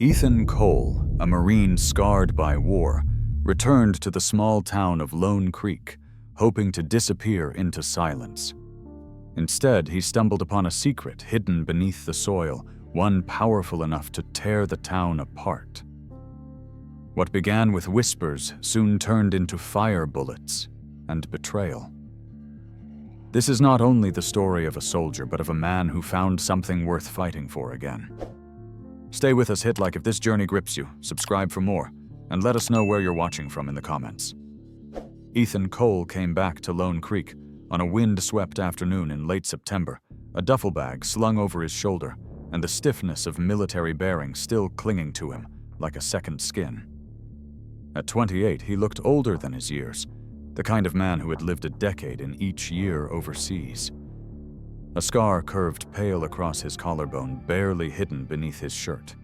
Ethan Cole, a Marine scarred by war, returned to the small town of Lone Creek, hoping to disappear into silence. Instead, he stumbled upon a secret hidden beneath the soil, one powerful enough to tear the town apart. What began with whispers soon turned into fire bullets and betrayal. This is not only the story of a soldier, but of a man who found something worth fighting for again. Stay with us, hit like if this journey grips you, subscribe for more, and let us know where you're watching from in the comments. Ethan Cole came back to Lone Creek on a wind-swept afternoon in late September, a duffel bag slung over his shoulder, and the stiffness of military bearing still clinging to him like a second skin. At 28, he looked older than his years, the kind of man who had lived a decade in each year overseas. A scar curved pale across his collarbone, barely hidden beneath his shirt,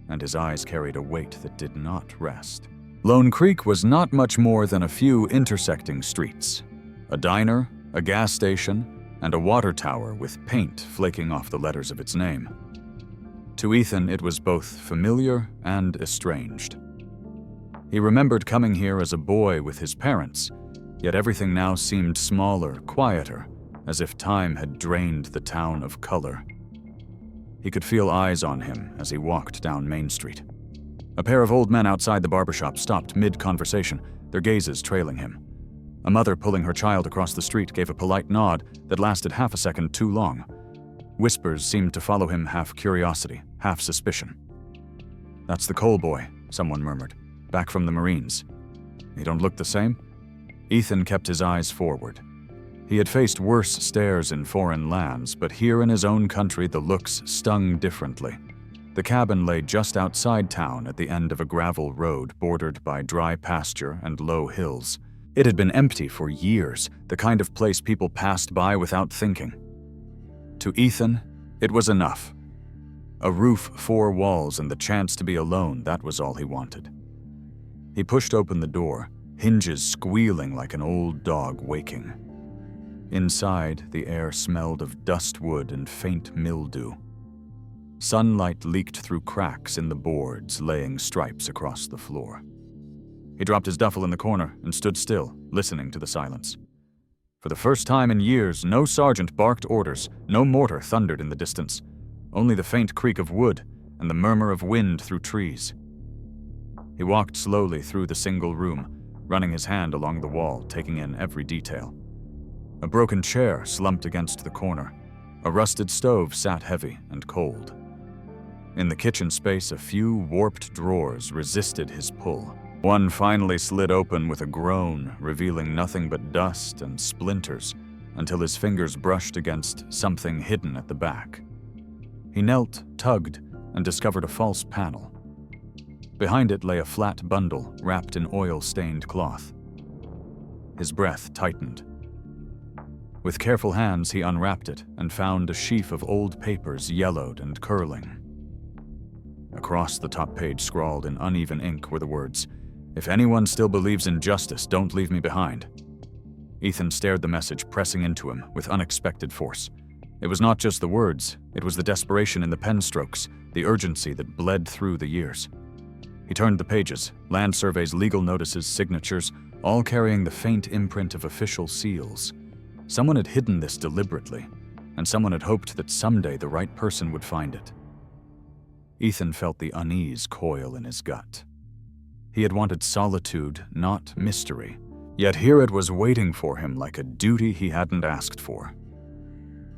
and his eyes carried a weight that did not rest. Lone Creek was not much more than a few intersecting streets. A diner, a gas station, and a water tower with paint flaking off the letters of its name. To Ethan, it was both familiar and estranged. He remembered coming here as a boy with his parents, yet everything now seemed smaller, quieter, as if time had drained the town of color. He could feel eyes on him as he walked down Main Street. A pair of old men outside the barbershop stopped mid-conversation, their gazes trailing him. A mother pulling her child across the street gave a polite nod that lasted half a second too long. Whispers seemed to follow him, half curiosity, half suspicion. "That's the Cole boy," someone murmured, "back from the Marines. He don't look the same?" Ethan kept his eyes forward. He had faced worse stares in foreign lands, but here in his own country the looks stung differently. The cabin lay just outside town at the end of a gravel road bordered by dry pasture and low hills. It had been empty for years, the kind of place people passed by without thinking. To Ethan, it was enough. A roof, 4 walls, and the chance to be alone, that was all he wanted. He pushed open the door, hinges squealing like an old dog waking. Inside, the air smelled of dust wood and faint mildew. Sunlight leaked through cracks in the boards, laying stripes across the floor. He dropped his duffel in the corner and stood still, listening to the silence. For the first time in years, no sergeant barked orders, no mortar thundered in the distance, only the faint creak of wood and the murmur of wind through trees. He walked slowly through the single room, running his hand along the wall, taking in every detail. A broken chair slumped against the corner. A rusted stove sat heavy and cold. In the kitchen space, a few warped drawers resisted his pull. One finally slid open with a groan, revealing nothing but dust and splinters, until his fingers brushed against something hidden at the back. He knelt, tugged, and discovered a false panel. Behind it lay a flat bundle wrapped in oil-stained cloth. His breath tightened. With careful hands, he unwrapped it and found a sheaf of old papers, yellowed and curling. Across the top page, scrawled in uneven ink, were the words, "If anyone still believes in justice, don't leave me behind." Ethan stared the message pressing into him with unexpected force. It was not just the words, it was the desperation in the pen strokes, the urgency that bled through the years. He turned the pages, land surveys, legal notices, signatures, all carrying the faint imprint of official seals. Someone had hidden this deliberately, and someone had hoped that someday the right person would find it. Ethan felt the unease coil in his gut. He had wanted solitude, not mystery, yet here it was waiting for him like a duty he hadn't asked for.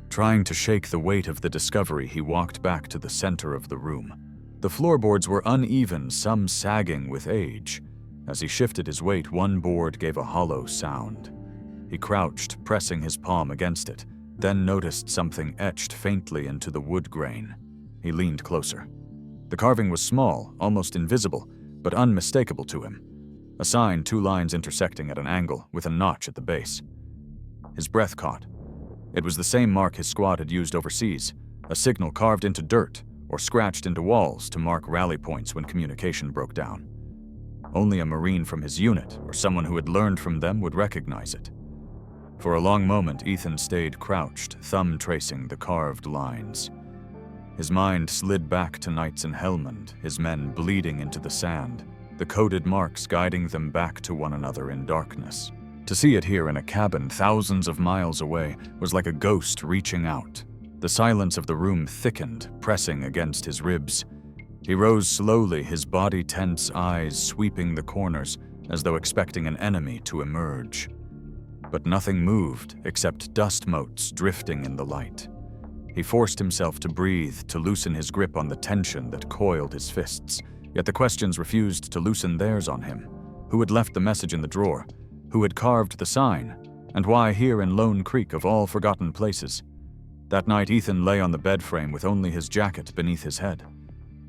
Trying to shake the weight of the discovery, he walked back to the center of the room. The floorboards were uneven, some sagging with age. As he shifted his weight, one board gave a hollow sound. He crouched, pressing his palm against it, then noticed something etched faintly into the wood grain. He leaned closer. The carving was small, almost invisible, but unmistakable to him. A sign, 2 lines intersecting at an angle, with a notch at the base. His breath caught. It was the same mark his squad had used overseas, a signal carved into dirt or scratched into walls to mark rally points when communication broke down. Only a Marine from his unit, or someone who had learned from them, would recognize it. For a long moment, Ethan stayed crouched, thumb tracing the carved lines. His mind slid back to nights in Helmand, his men bleeding into the sand, the coded marks guiding them back to one another in darkness. To see it here in a cabin thousands of miles away was like a ghost reaching out. The silence of the room thickened, pressing against his ribs. He rose slowly, his body tense, eyes sweeping the corners as though expecting an enemy to emerge. But nothing moved except dust motes drifting in the light. He forced himself to breathe, to loosen his grip on the tension that coiled his fists. Yet the questions refused to loosen theirs on him. Who had left the message in the drawer? Who had carved the sign? And why here in Lone Creek of all forgotten places? That night Ethan lay on the bed frame with only his jacket beneath his head.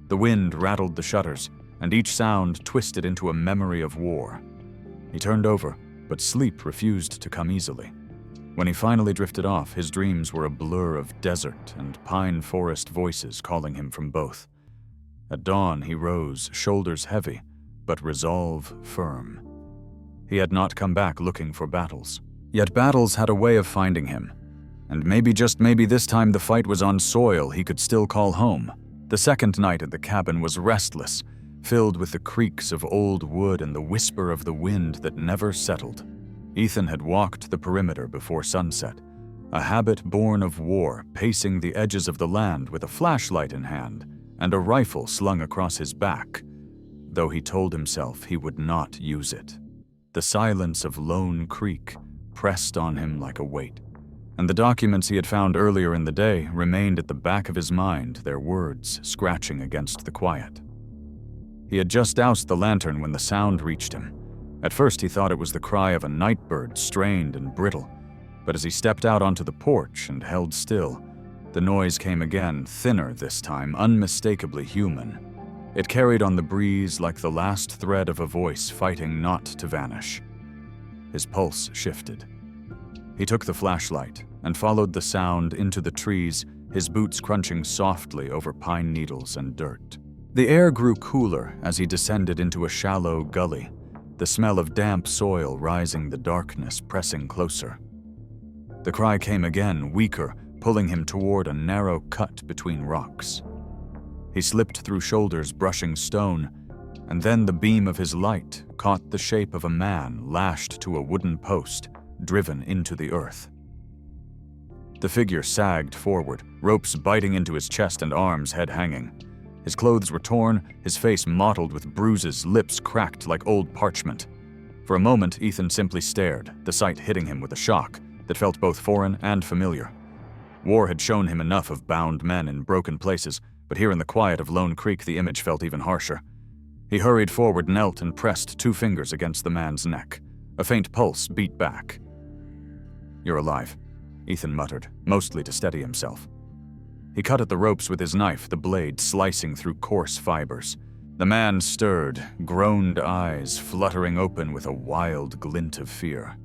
The wind rattled the shutters, and each sound twisted into a memory of war. He turned over, but sleep refused to come easily. When he finally drifted off, his dreams were a blur of desert and pine forest voices calling him from both. At dawn, he rose, shoulders heavy, but resolve firm. He had not come back looking for battles. Yet battles had a way of finding him. And maybe, just maybe this time the fight was on soil he could still call home. The second night at the cabin was restless, filled with the creaks of old wood and the whisper of the wind that never settled. Ethan had walked the perimeter before sunset, a habit born of war, pacing the edges of the land with a flashlight in hand and a rifle slung across his back, though he told himself he would not use it. The silence of Lone Creek pressed on him like a weight, and the documents he had found earlier in the day remained at the back of his mind, their words scratching against the quiet. He had just doused the lantern when the sound reached him. At first he thought it was the cry of a nightbird, strained and brittle, but as he stepped out onto the porch and held still, the noise came again, thinner this time, unmistakably human. It carried on the breeze like the last thread of a voice fighting not to vanish. His pulse shifted. He took the flashlight and followed the sound into the trees, his boots crunching softly over pine needles and dirt. The air grew cooler as he descended into a shallow gully, the smell of damp soil rising, the darkness pressing closer. The cry came again, weaker, pulling him toward a narrow cut between rocks. He slipped through shoulders brushing stone, and then the beam of his light caught the shape of a man lashed to a wooden post, driven into the earth. The figure sagged forward, ropes biting into his chest and arms, head hanging. His clothes were torn, his face mottled with bruises, lips cracked like old parchment. For a moment, Ethan simply stared, the sight hitting him with a shock that felt both foreign and familiar. War had shown him enough of bound men in broken places, but here in the quiet of Lone Creek the image felt even harsher. He hurried forward, knelt, and pressed 2 fingers against the man's neck. A faint pulse beat back. "You're alive," Ethan muttered, mostly to steady himself. He cut at the ropes with his knife, the blade slicing through coarse fibers. The man stirred, groaned eyes fluttering open with a wild glint of fear.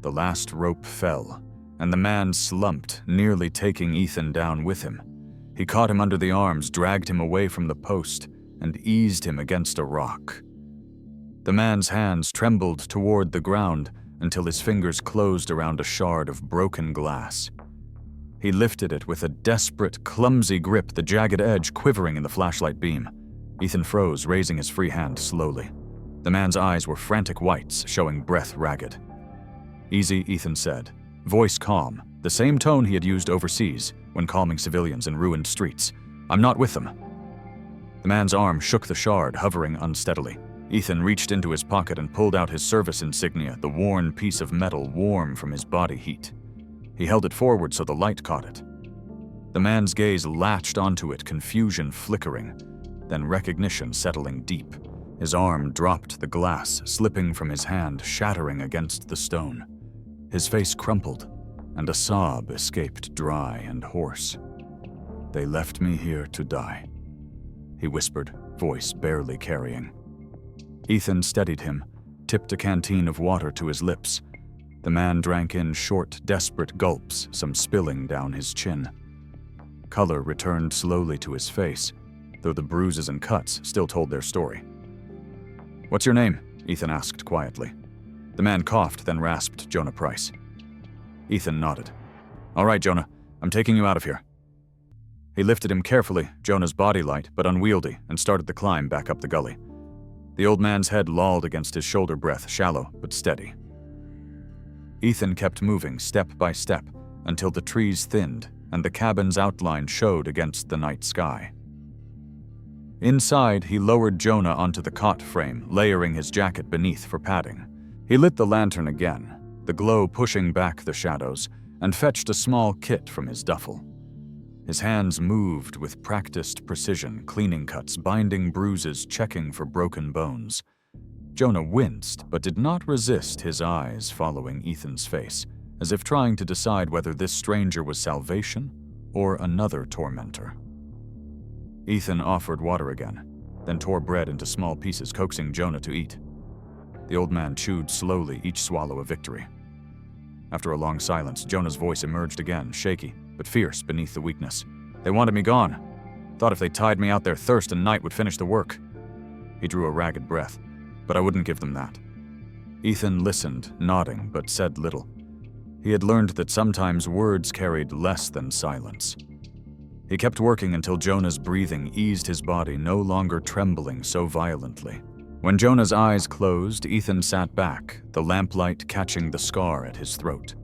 The last rope fell, and the man slumped, nearly taking Ethan down with him. He caught him under the arms, dragged him away from the post, and eased him against a rock. The man's hands trembled toward the ground until his fingers closed around a shard of broken glass. He lifted it with a desperate, clumsy grip, the jagged edge quivering in the flashlight beam. Ethan froze, raising his free hand slowly. The man's eyes were frantic whites, showing breath ragged. "Easy," Ethan said, voice calm, the same tone he had used overseas when calming civilians in ruined streets. "I'm not with them." The man's arm shook the shard, hovering unsteadily. Ethan reached into his pocket and pulled out his service insignia, the worn piece of metal warm from his body heat. He held it forward so the light caught it. The man's gaze latched onto it, confusion flickering, then recognition settling deep. His arm dropped the glass, slipping from his hand, shattering against the stone. His face crumpled, and a sob escaped dry and hoarse. "They left me here to die," he whispered, voice barely carrying. Ethan steadied him, tipped a canteen of water to his lips. The man drank in short, desperate gulps, some spilling down his chin. Color returned slowly to his face, though the bruises and cuts still told their story. "What's your name?" Ethan asked quietly. The man coughed, then rasped Jonah Price. Ethan nodded. "All right, Jonah, I'm taking you out of here." He lifted him carefully, Jonah's body light but unwieldy, and started the climb back up the gully. The old man's head lolled against his shoulder breath, shallow but steady. Ethan kept moving step by step until the trees thinned and the cabin's outline showed against the night sky. Inside, he lowered Jonah onto the cot frame, layering his jacket beneath for padding. He lit the lantern again, the glow pushing back the shadows, and fetched a small kit from his duffel. His hands moved with practiced precision, cleaning cuts, binding bruises, checking for broken bones. Jonah winced, but did not resist his eyes following Ethan's face, as if trying to decide whether this stranger was salvation or another tormentor. Ethan offered water again, then tore bread into small pieces, coaxing Jonah to eat. The old man chewed slowly, each swallow a victory. After a long silence, Jonah's voice emerged again, shaky, but fierce beneath the weakness. "They wanted me gone. Thought if they tied me out there, thirst and night would finish the work." He drew a ragged breath, but I wouldn't give them that. Ethan listened, nodding, but said little. He had learned that sometimes words carried less than silence. He kept working until Jonah's breathing eased, his body no longer trembling so violently. When Jonah's eyes closed, Ethan sat back, the lamplight catching the scar at his throat.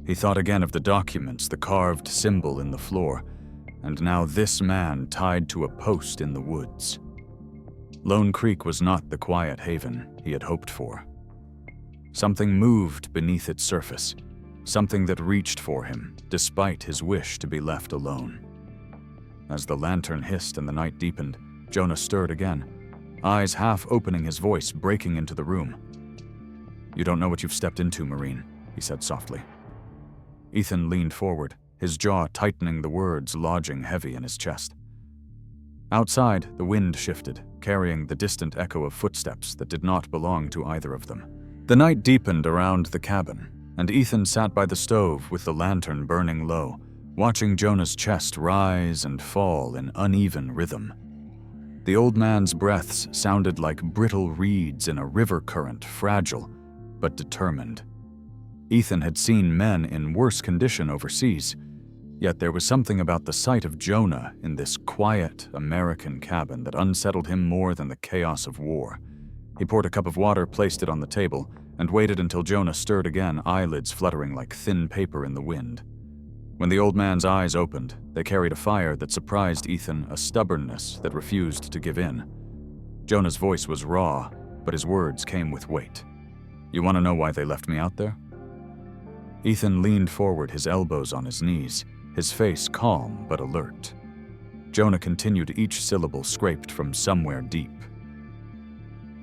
He thought again of the documents, the carved symbol in the floor, and now this man tied to a post in the woods. Lone Creek was not the quiet haven he had hoped for. Something moved beneath its surface, something that reached for him, despite his wish to be left alone. As the lantern hissed and the night deepened, Jonah stirred again, eyes half opening, his voice breaking into the room. "You don't know what you've stepped into, Marine," he said softly. Ethan leaned forward, his jaw tightening, the words lodging heavy in his chest. Outside, the wind shifted, carrying the distant echo of footsteps that did not belong to either of them. The night deepened around the cabin, and Ethan sat by the stove with the lantern burning low, watching Jonah's chest rise and fall in uneven rhythm. The old man's breaths sounded like brittle reeds in a river current, fragile but determined. Ethan had seen men in worse condition overseas, yet there was something about the sight of Jonah in this quiet American cabin that unsettled him more than the chaos of war. He poured a cup of water, placed it on the table, and waited until Jonah stirred again, eyelids fluttering like thin paper in the wind. When the old man's eyes opened, they carried a fire that surprised Ethan, a stubbornness that refused to give in. Jonah's voice was raw, but his words came with weight. "You want to know why they left me out there?" Ethan leaned forward, his elbows on his knees, his face calm but alert. Jonah continued, each syllable scraped from somewhere deep.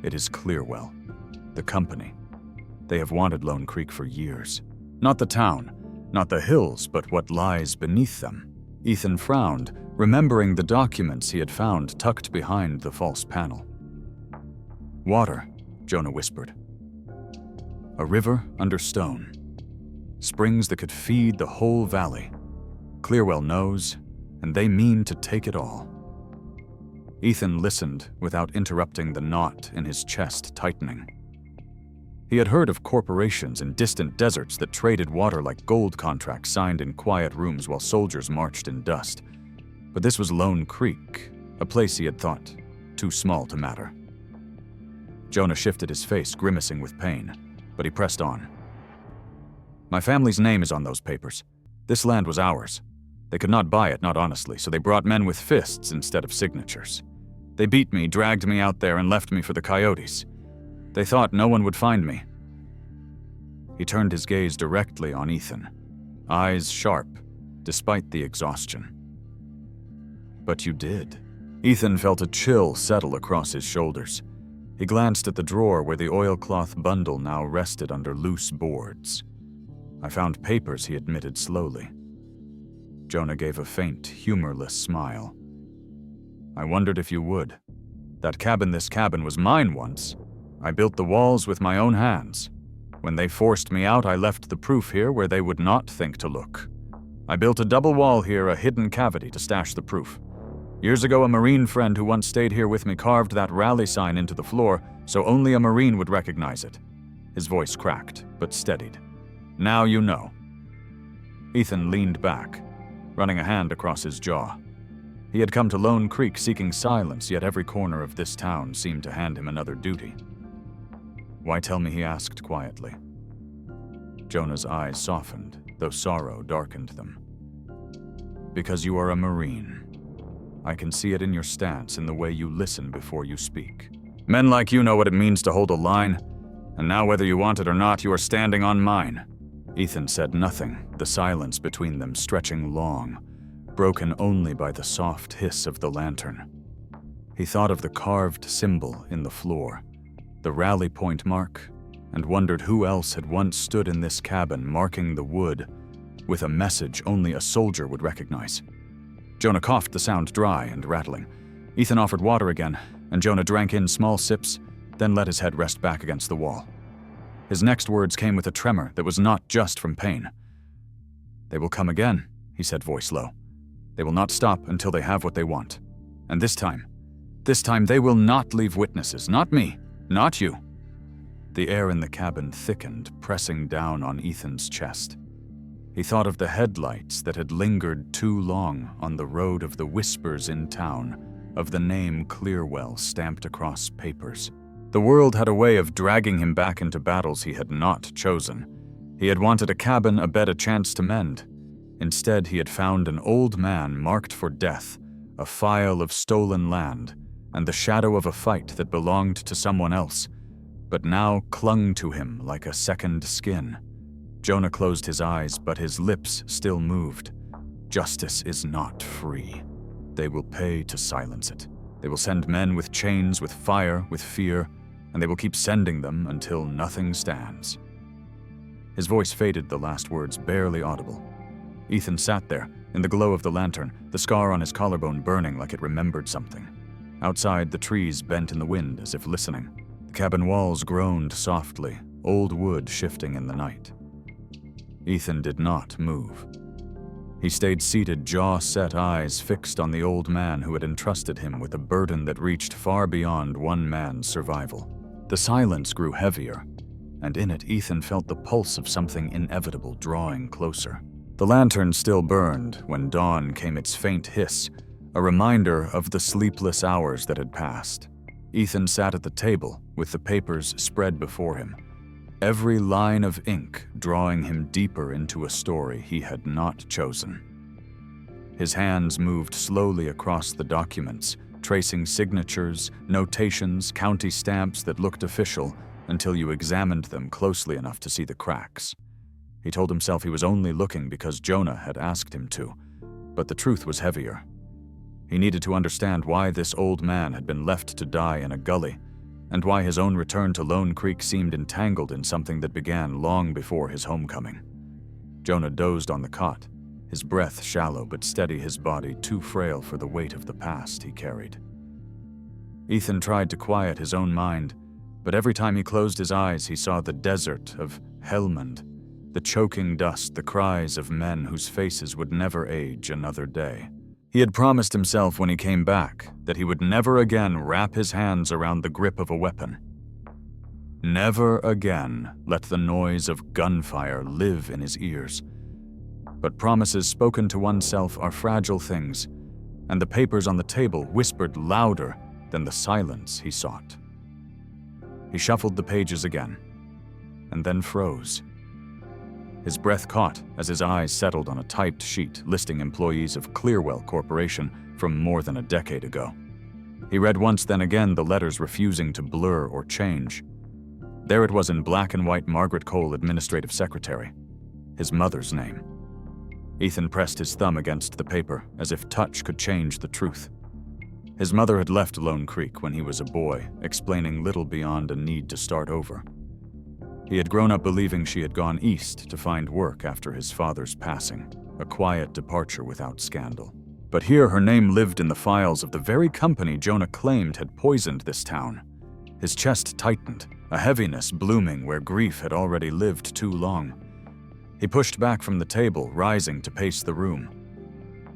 "It is Clearwell, the company. They have wanted Lone Creek for years. Not the town, not the hills, but what lies beneath them." Ethan frowned, remembering the documents he had found tucked behind the false panel. "Water," Jonah whispered. "A river under stone. Springs that could feed the whole valley. Clearwell knows, and they mean to take it all." Ethan listened without interrupting, the knot in his chest tightening. He had heard of corporations in distant deserts that traded water like gold contracts signed in quiet rooms while soldiers marched in dust. But this was Lone Creek, a place he had thought too small to matter. Jonah shifted his face, grimacing with pain, but he pressed on. "My family's name is on those papers. This land was ours. They could not buy it, not honestly, so they brought men with fists instead of signatures. They beat me, dragged me out there, and left me for the coyotes. They thought no one would find me." He turned his gaze directly on Ethan, eyes sharp, despite the exhaustion. "But you did." Ethan felt a chill settle across his shoulders. He glanced at the drawer where the oilcloth bundle now rested under loose boards. "I found papers," he admitted slowly. Jonah gave a faint, humorless smile. "I wondered if you would. This cabin was mine once. I built the walls with my own hands. When they forced me out, I left the proof here where they would not think to look. I built a double wall here, a hidden cavity to stash the proof. Years ago, a Marine friend who once stayed here with me carved that rally sign into the floor so only a Marine would recognize it." His voice cracked, but steadied. "Now you know." Ethan leaned back, running a hand across his jaw. He had come to Lone Creek seeking silence, yet every corner of this town seemed to hand him another duty. "Why tell me?" he asked quietly. Jonah's eyes softened, though sorrow darkened them. "Because you are a Marine. I can see it in your stance, in the way you listen before you speak. Men like you know what it means to hold a line, and now whether you want it or not, you are standing on mine." Ethan said nothing, the silence between them stretching long, broken only by the soft hiss of the lantern. He thought of the carved symbol in the floor, the rally point mark, and wondered who else had once stood in this cabin marking the wood with a message only a soldier would recognize. Jonah coughed, the sound dry and rattling. Ethan offered water again, and Jonah drank in small sips, then let his head rest back against the wall. His next words came with a tremor that was not just from pain. "They will come again," he said, voice low. "They will not stop until they have what they want. And this time they will not leave witnesses, not me, not you." The air in the cabin thickened, pressing down on Ethan's chest. He thought of the headlights that had lingered too long on the road of the whispers in town, of the name Clearwell stamped across papers. The world had a way of dragging him back into battles he had not chosen. He had wanted a cabin, a bed, a chance to mend. Instead, he had found an old man marked for death, a file of stolen land, and the shadow of a fight that belonged to someone else, but now clung to him like a second skin. Jonah closed his eyes, but his lips still moved. Justice is not free. They will pay to silence it. They will send men with chains, with fire, with fear, and they will keep sending them until nothing stands. His voice faded, the last words barely audible. Ethan sat there, in the glow of the lantern, the scar on his collarbone burning like it remembered something. Outside, the trees bent in the wind as if listening. The cabin walls groaned softly, old wood shifting in the night. Ethan did not move. He stayed seated, jaw-set, eyes fixed on the old man who had entrusted him with a burden that reached far beyond one man's survival. The silence grew heavier, and in it Ethan felt the pulse of something inevitable drawing closer. The lantern still burned when dawn came, its faint hiss, a reminder of the sleepless hours that had passed. Ethan sat at the table with the papers spread before him, every line of ink drawing him deeper into a story he had not chosen. His hands moved slowly across the documents, tracing signatures, notations, county stamps that looked official until you examined them closely enough to see the cracks. He told himself he was only looking because Jonah had asked him to, but the truth was heavier. He needed to understand why this old man had been left to die in a gully, and why his own return to Lone Creek seemed entangled in something that began long before his homecoming. Jonah dozed on the cot, his breath shallow but steady, his body too frail for the weight of the past he carried. Ethan tried to quiet his own mind, but every time he closed his eyes, he saw the desert of Helmand, the choking dust, the cries of men whose faces would never age another day. He had promised himself when he came back that he would never again wrap his hands around the grip of a weapon. Never again let the noise of gunfire live in his ears. But promises spoken to oneself are fragile things, and the papers on the table whispered louder than the silence he sought. He shuffled the pages again, and then froze. His breath caught as his eyes settled on a typed sheet listing employees of Clearwell Corporation from more than a decade ago. He read once, then again, the letters refusing to blur or change. There it was in black and white: Margaret Cole, Administrative Secretary. His mother's name. Ethan pressed his thumb against the paper, as if touch could change the truth. His mother had left Lone Creek when he was a boy, explaining little beyond a need to start over. He had grown up believing she had gone east to find work after his father's passing, a quiet departure without scandal. But here her name lived in the files of the very company Jonah claimed had poisoned this town. His chest tightened, a heaviness blooming where grief had already lived too long. He pushed back from the table, rising to pace the room.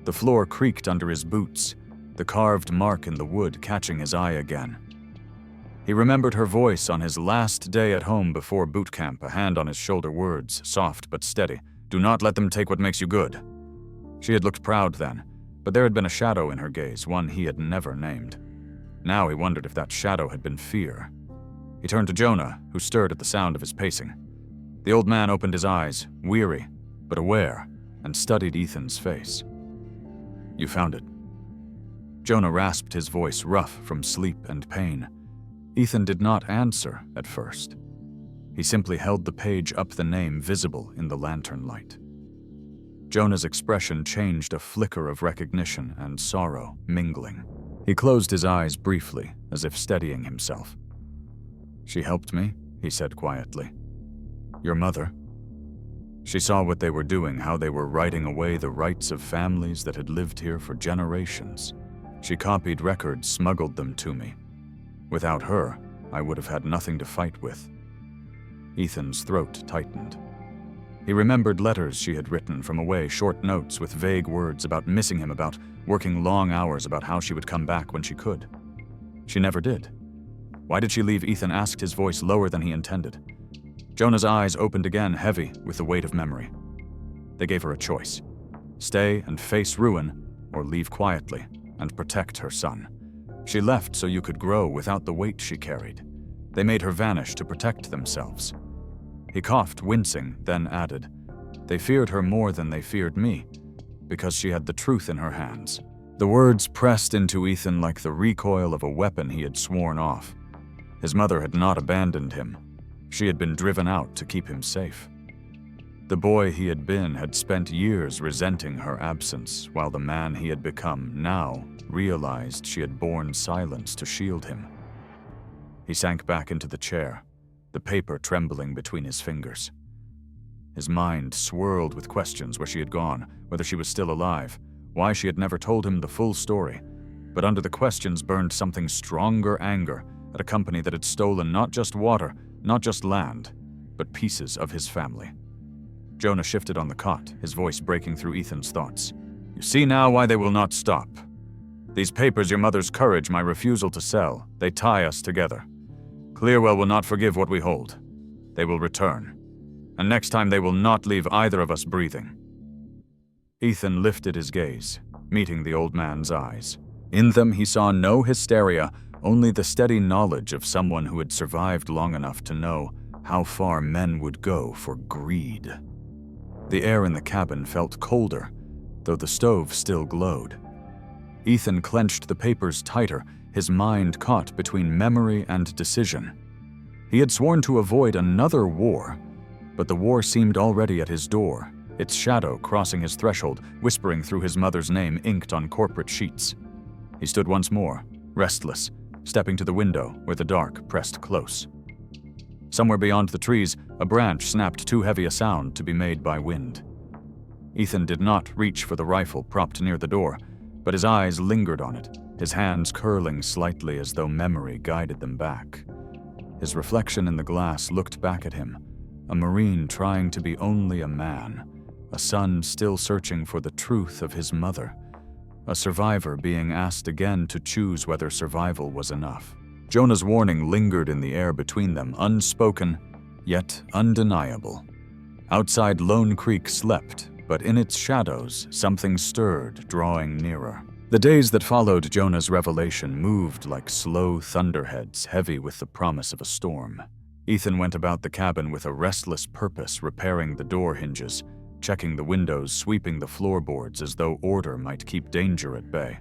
The floor creaked under his boots, the carved mark in the wood catching his eye again. He remembered her voice on his last day at home before boot camp, a hand on his shoulder, words soft but steady. "Do not let them take what makes you good." She had looked proud then, But there had been a shadow in her gaze, one he had never named. Now he wondered if that shadow had been fear. He turned to Jonah, who stirred at the sound of his pacing. The old man opened his eyes, weary, but aware, and studied Ethan's face. "You found it." Jonah rasped, his voice rough from sleep and pain. Ethan did not answer at first. He simply held the page up, the name visible in the lantern light. Jonah's expression changed, a flicker of recognition and sorrow mingling. He closed his eyes briefly, as if steadying himself. "She helped me," he said quietly. "Your mother. She saw what they were doing, how they were writing away the rights of families that had lived here for generations. She copied records, smuggled them to me. Without her, I would have had nothing to fight with." Ethan's throat tightened. He remembered letters she had written from away, short notes with vague words about missing him, about working long hours, about how she would come back when she could. She never did. Why did she leave? Ethan asked, his voice lower than he intended. Jonah's eyes opened again, heavy with the weight of memory. They gave her a choice: stay and face ruin, or leave quietly and protect her son. She left so you could grow without the weight she carried. They made her vanish to protect themselves. He coughed, wincing, then added, "They feared her more than they feared me, because she had the truth in her hands." The words pressed into Ethan like the recoil of a weapon he had sworn off. His mother had not abandoned him. She had been driven out to keep him safe. The boy he had been had spent years resenting her absence, while the man he had become now realized she had borne silence to shield him. He sank back into the chair, the paper trembling between his fingers. His mind swirled with questions: where she had gone, whether she was still alive, why she had never told him the full story. But under the questions burned something stronger: anger at a company that had stolen not just water, not just land, but pieces of his family. Jonah shifted on the cot, his voice breaking through Ethan's thoughts. "You see now why they will not stop. These papers, your mother's courage, my refusal to sell, they tie us together. Clearwell will not forgive what we hold. They will return. And next time they will not leave either of us breathing." Ethan lifted his gaze, meeting the old man's eyes. In them he saw no hysteria, only the steady knowledge of someone who had survived long enough to know how far men would go for greed. The air in the cabin felt colder, though the stove still glowed. Ethan clenched the papers tighter, his mind caught between memory and decision. He had sworn to avoid another war, but the war seemed already at his door, its shadow crossing his threshold, whispering through his mother's name inked on corporate sheets. He stood once more, restless, stepping to the window where the dark pressed close. Somewhere beyond the trees, a branch snapped too heavy a sound to be made by wind. Ethan did not reach for the rifle propped near the door, but his eyes lingered on it, his hands curling slightly as though memory guided them back. His reflection in the glass looked back at him, a Marine trying to be only a man, a son still searching for the truth of his mother, a survivor being asked again to choose whether survival was enough. Jonah's warning lingered in the air between them, unspoken, yet undeniable. Outside Lone Creek slept, but in its shadows something stirred, drawing nearer. The days that followed Jonah's revelation moved like slow thunderheads, heavy with the promise of a storm. Ethan went about the cabin with a restless purpose, repairing the door hinges, checking the windows, sweeping the floorboards as though order might keep danger at bay.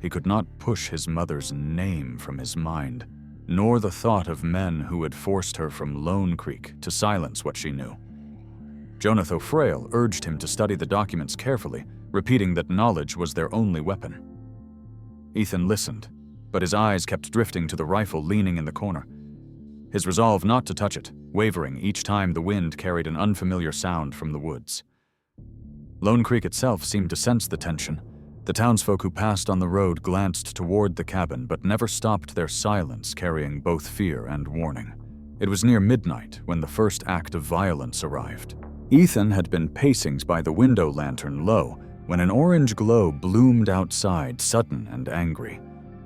He could not push his mother's name from his mind, nor the thought of men who had forced her from Lone Creek to silence what she knew. Jonah, though frail, urged him to study the documents carefully, repeating that knowledge was their only weapon. Ethan listened, but his eyes kept drifting to the rifle leaning in the corner, his resolve not to touch it wavering each time the wind carried an unfamiliar sound from the woods. Lone Creek itself seemed to sense the tension. The townsfolk who passed on the road glanced toward the cabin, but never stopped their silence, carrying both fear and warning. It was near midnight when the first act of violence arrived. Ethan had been pacing by the window lantern low when an orange glow bloomed outside, sudden and angry.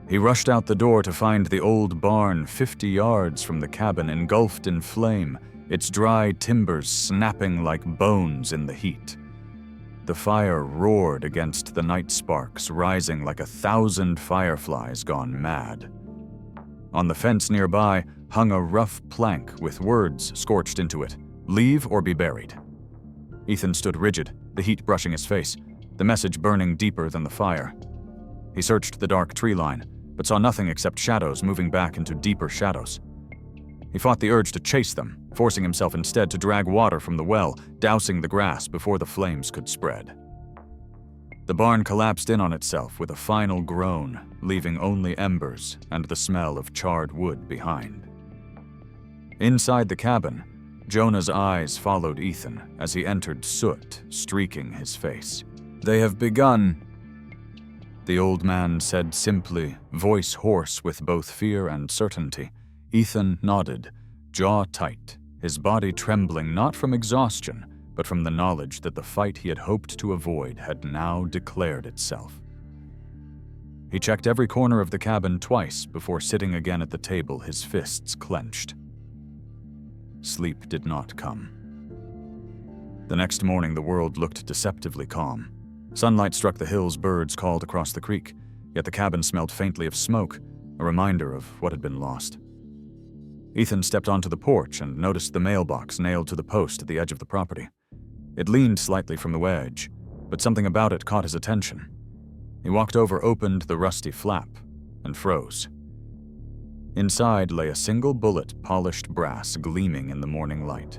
He rushed out the door to find the old barn 50 yards from the cabin engulfed in flame, its dry timbers snapping like bones in the heat. The fire roared against the night sparks, rising like 1,000 fireflies gone mad. On the fence nearby hung a rough plank with words scorched into it, "Leave or be buried." Ethan stood rigid, the heat brushing his face, the message burning deeper than the fire. He searched the dark tree line, but saw nothing except shadows moving back into deeper shadows. He fought the urge to chase them, forcing himself instead to drag water from the well, dousing the grass before the flames could spread. The barn collapsed in on itself with a final groan, leaving only embers and the smell of charred wood behind. Inside the cabin, Jonah's eyes followed Ethan as he entered soot streaking his face. "They have begun," the old man said simply, voice hoarse with both fear and certainty. Ethan nodded, jaw tight, his body trembling not from exhaustion, but from the knowledge that the fight he had hoped to avoid had now declared itself. He checked every corner of the cabin twice before sitting again at the table, his fists clenched. Sleep did not come. The next morning, the world looked deceptively calm. Sunlight struck the hills, birds called across the creek, yet the cabin smelled faintly of smoke, a reminder of what had been lost. Ethan stepped onto the porch and noticed the mailbox nailed to the post at the edge of the property. It leaned slightly from the wedge, but something about it caught his attention. He walked over, opened the rusty flap, and froze. Inside lay a single bullet, polished brass gleaming in the morning light.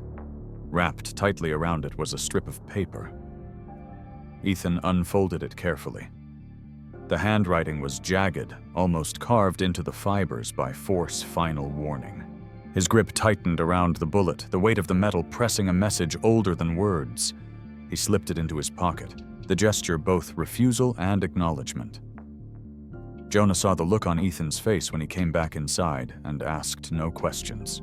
Wrapped tightly around it was a strip of paper. Ethan unfolded it carefully. The handwriting was jagged, almost carved into the fibers by Force Final Warning. His grip tightened around the bullet, the weight of the metal pressing a message older than words. He slipped it into his pocket, the gesture both refusal and acknowledgement. Jonah saw the look on Ethan's face when he came back inside and asked no questions.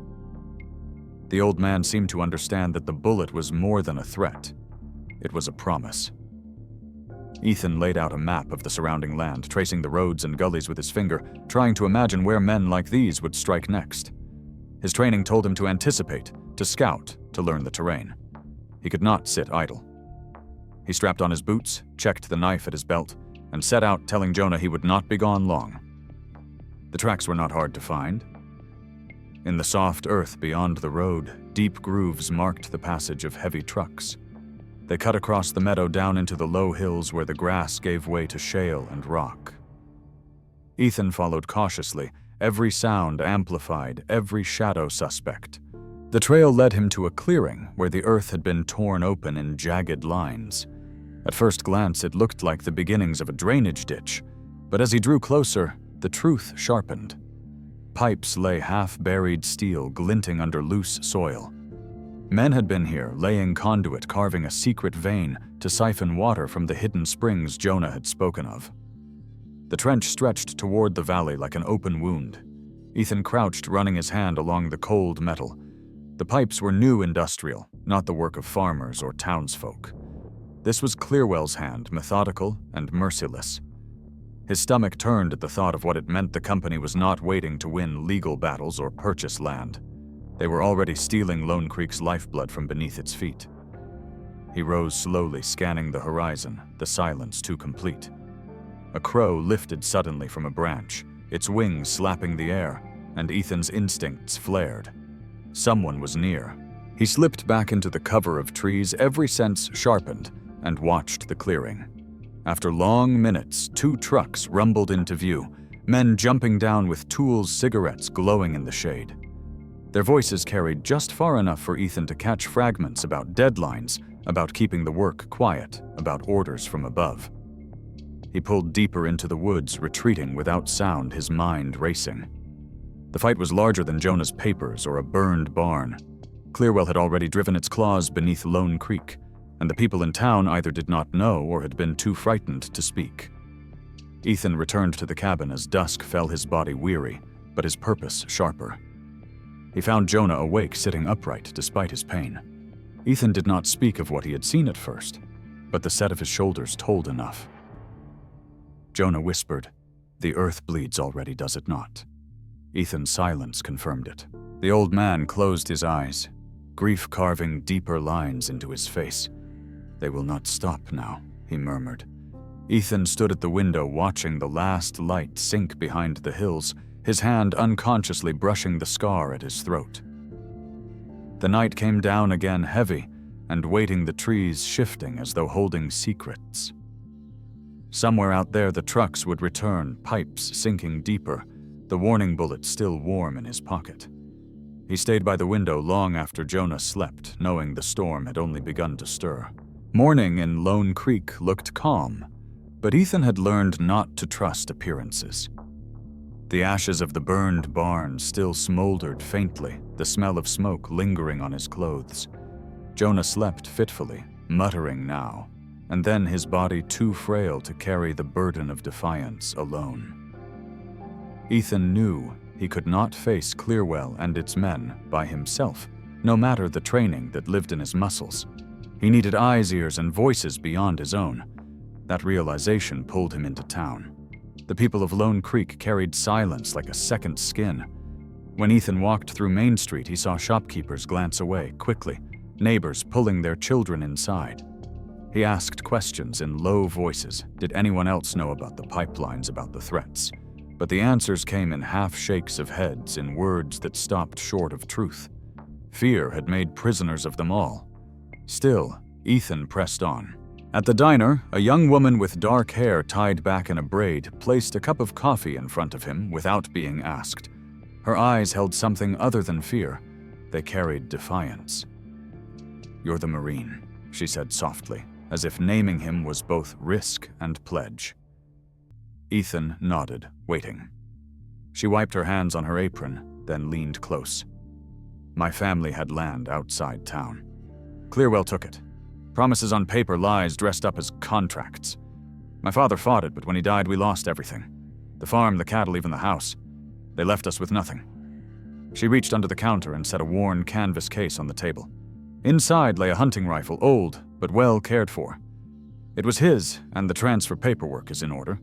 The old man seemed to understand that the bullet was more than a threat. It was a promise. Ethan laid out a map of the surrounding land, tracing the roads and gullies with his finger, trying to imagine where men like these would strike next. His training told him to anticipate, to scout, to learn the terrain. He could not sit idle. He strapped on his boots, checked the knife at his belt, and set out, telling Jonah he would not be gone long. The tracks were not hard to find. In the soft earth beyond the road, deep grooves marked the passage of heavy trucks. They cut across the meadow down into the low hills where the grass gave way to shale and rock. Ethan followed cautiously, every sound amplified, every shadow suspect. The trail led him to a clearing where the earth had been torn open in jagged lines. At first glance, it looked like the beginnings of a drainage ditch, but as he drew closer, the truth sharpened. Pipes lay half-buried steel glinting under loose soil. Men had been here, laying conduit, carving a secret vein to siphon water from the hidden springs Jonah had spoken of. The trench stretched toward the valley like an open wound. Ethan crouched, running his hand along the cold metal. The pipes were new industrial, not the work of farmers or townsfolk. This was Clearwell's hand, methodical and merciless. His stomach turned at the thought of what it meant the company was not waiting to win legal battles or purchase land. They were already stealing Lone Creek's lifeblood from beneath its feet. He rose slowly, scanning the horizon, the silence too complete. A crow lifted suddenly from a branch, its wings slapping the air, and Ethan's instincts flared. Someone was near. He slipped back into the cover of trees, every sense sharpened, and watched the clearing. After long minutes, 2 trucks rumbled into view, men jumping down with tools, cigarettes glowing in the shade. Their voices carried just far enough for Ethan to catch fragments about deadlines, about keeping the work quiet, about orders from above. He pulled deeper into the woods, retreating without sound, his mind racing. The fight was larger than Jonah's papers or a burned barn. Clearwell had already driven its claws beneath Lone Creek, and the people in town either did not know or had been too frightened to speak. Ethan returned to the cabin as dusk fell, his body weary, but his purpose sharper. He found Jonah awake, sitting upright despite his pain. Ethan did not speak of what he had seen at first, but the set of his shoulders told enough. Jonah whispered, "The earth bleeds already, does it not?" Ethan's silence confirmed it. The old man closed his eyes, grief carving deeper lines into his face. They will not stop now, he murmured. Ethan stood at the window watching the last light sink behind the hills, his hand unconsciously brushing the scar at his throat. The night came down again heavy, and weighting the trees shifting as though holding secrets. Somewhere out there the trucks would return, pipes sinking deeper, the warning bullet still warm in his pocket. He stayed by the window long after Jonah slept, knowing the storm had only begun to stir. Morning in Lone Creek looked calm, but Ethan had learned not to trust appearances. The ashes of the burned barn still smoldered faintly, the smell of smoke lingering on his clothes. Jonah slept fitfully, muttering now, and then his body too frail to carry the burden of defiance alone. Ethan knew he could not face Clearwell and its men by himself, no matter the training that lived in his muscles. He needed eyes, ears, and voices beyond his own. That realization pulled him into town. The people of Lone Creek carried silence like a second skin. When Ethan walked through Main Street, he saw shopkeepers glance away quickly, neighbors pulling their children inside. He asked questions in low voices. Did anyone else know about the pipelines, about the threats? But the answers came in half shakes of heads, in words that stopped short of truth. Fear had made prisoners of them all. Still, Ethan pressed on. At the diner, a young woman with dark hair tied back in a braid placed a cup of coffee in front of him without being asked. Her eyes held something other than fear. They carried defiance. "You're the Marine," she said softly, as if naming him was both risk and pledge. Ethan nodded, waiting. She wiped her hands on her apron, then leaned close. "My family had land outside town. Clearwell took it. Promises on paper, lies dressed up as contracts. My father fought it, but when he died, we lost everything. The farm, the cattle, even the house. They left us with nothing." She reached under the counter and set a worn canvas case on the table. Inside lay a hunting rifle, old, but well cared for. It was his, and the transfer paperwork is in order.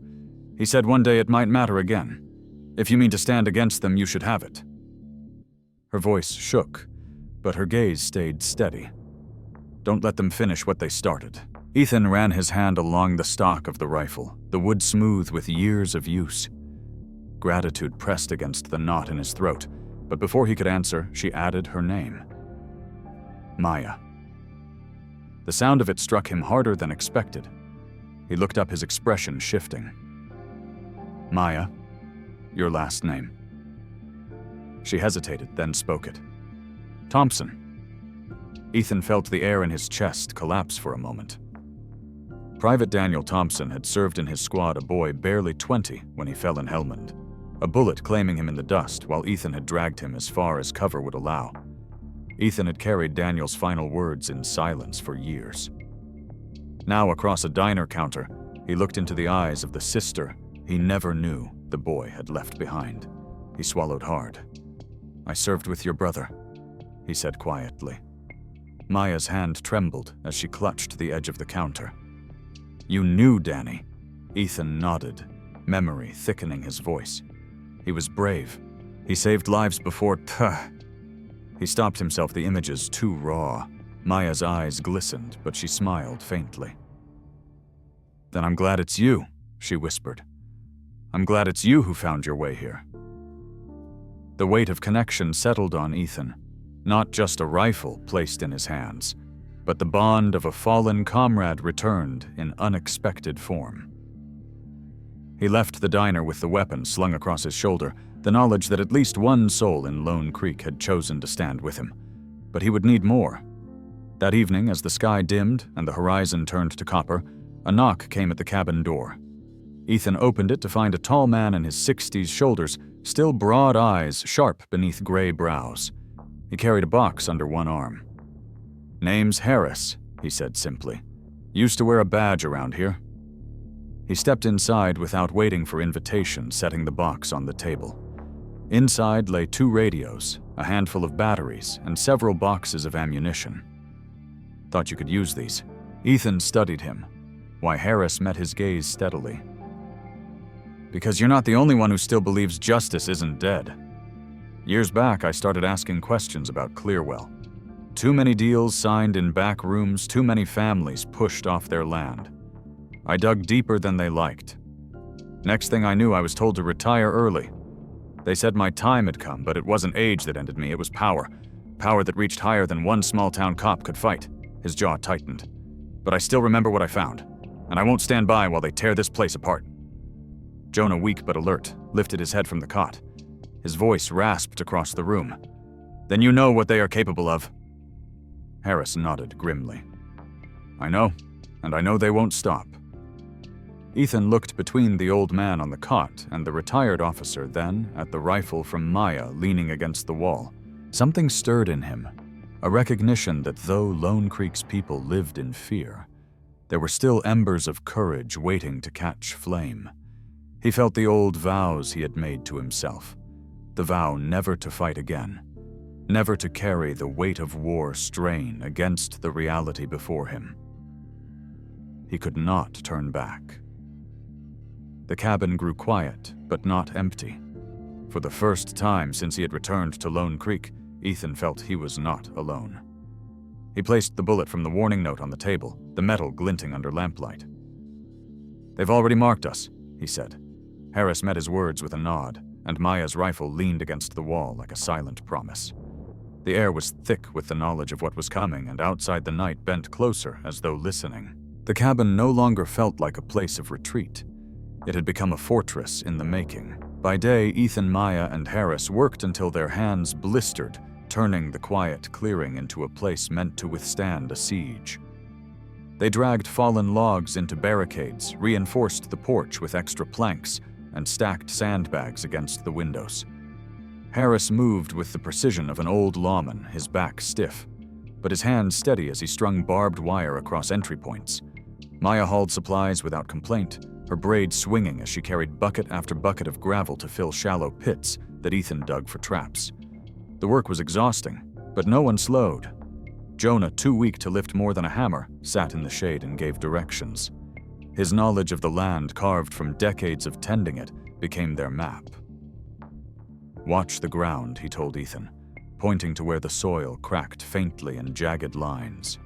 He said one day it might matter again. If you mean to stand against them, you should have it. Her voice shook, but her gaze stayed steady. "Don't let them finish what they started." Ethan ran his hand along the stock of the rifle, the wood smooth with years of use. Gratitude pressed against the knot in his throat, but before he could answer, she added her name. Maya. The sound of it struck him harder than expected. He looked up, his expression shifting. "Maya, your last name." She hesitated, then spoke it. "Thompson." Ethan felt the air in his chest collapse for a moment. Private Daniel Thompson had served in his squad, a boy barely 20 when he fell in Helmand, a bullet claiming him in the dust while Ethan had dragged him as far as cover would allow. Ethan had carried Daniel's final words in silence for years. Now, across a diner counter, he looked into the eyes of the sister he never knew the boy had left behind. He swallowed hard. "I served with your brother," he said quietly. Maya's hand trembled as she clutched the edge of the counter. "You knew Danny?" Ethan nodded, memory thickening his voice. "He was brave. He saved lives before He stopped himself, the images too raw. Maya's eyes glistened, but she smiled faintly. "Then I'm glad it's you," she whispered. "I'm glad it's you who found your way here." The weight of connection settled on Ethan. Not just a rifle placed in his hands, but the bond of a fallen comrade returned in unexpected form. He left the diner with the weapon slung across his shoulder, the knowledge that at least one soul in Lone Creek had chosen to stand with him. But he would need more. That evening, as the sky dimmed and the horizon turned to copper, a knock came at the cabin door. Ethan opened it to find a tall man in his 60s, shoulders, still broad eyes sharp beneath gray brows. He carried a box under one arm. "Name's Harris," he said simply. "Used to wear a badge around here." He stepped inside without waiting for invitation, setting the box on the table. Inside lay 2 radios, a handful of batteries, and several boxes of ammunition. "Thought you could use these." Ethan studied him. Why, Harris met his gaze steadily. "Because you're not the only one who still believes justice isn't dead. Years back, I started asking questions about Clearwell. Too many deals signed in back rooms, too many families pushed off their land. I dug deeper than they liked. Next thing I knew, I was told to retire early. They said my time had come, but it wasn't age that ended me, it was power. Power that reached higher than one small-town cop could fight. His jaw tightened. But I still remember what I found, and I won't stand by while they tear this place apart. Jonah, weak but alert, lifted his head from the cot. His voice rasped across the room. Then you know what they are capable of. Harris nodded grimly. I know, and I know they won't stop. Ethan looked between the old man on the cot and the retired officer, then at the rifle from Maya leaning against the wall. Something stirred in him, a recognition that though Lone Creek's people lived in fear, there were still embers of courage waiting to catch flame. He felt the old vows he had made to himself, the vow never to fight again, never to carry the weight of war strain against the reality before him. He could not turn back. The cabin grew quiet, but not empty. For the first time since he had returned to Lone Creek, Ethan felt he was not alone. He placed the bullet from the warning note on the table, the metal glinting under lamplight. They've already marked us, he said. Harris met his words with a nod, and Maya's rifle leaned against the wall like a silent promise. The air was thick with the knowledge of what was coming, and outside the night bent closer as though listening. The cabin no longer felt like a place of retreat. It had become a fortress in the making. By day, Ethan, Maya, and Harris worked until their hands blistered, turning the quiet clearing into a place meant to withstand a siege. They dragged fallen logs into barricades, reinforced the porch with extra planks, and stacked sandbags against the windows. Harris moved with the precision of an old lawman, his back stiff, but his hands steady as he strung barbed wire across entry points. Maya hauled supplies without complaint, her braid swinging as she carried bucket after bucket of gravel to fill shallow pits that Ethan dug for traps. The work was exhausting, but no one slowed. Jonah, too weak to lift more than a hammer, sat in the shade and gave directions. His knowledge of the land carved from decades of tending it became their map. Watch the ground, he told Ethan, pointing to where the soil cracked faintly in jagged lines.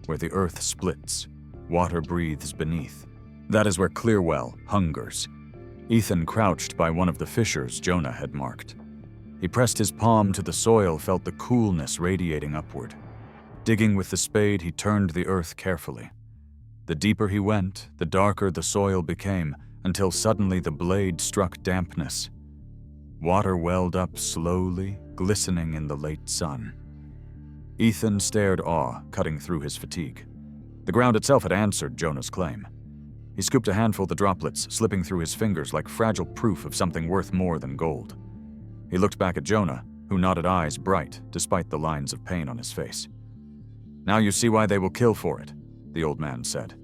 Where the earth splits, water breathes beneath. That is where Clearwell hungers. Ethan crouched by one of the fissures Jonah had marked. He pressed his palm to the soil, felt the coolness radiating upward. Digging with the spade, he turned the earth carefully. The deeper he went, the darker the soil became, until suddenly the blade struck dampness. Water welled up slowly, glistening in the late sun. Ethan stared, awe cutting through his fatigue. The ground itself had answered Jonah's claim. He scooped a handful of the droplets, slipping through his fingers like fragile proof of something worth more than gold. He looked back at Jonah, who nodded, eyes bright, despite the lines of pain on his face. Now you see why they will kill for it, the old man said.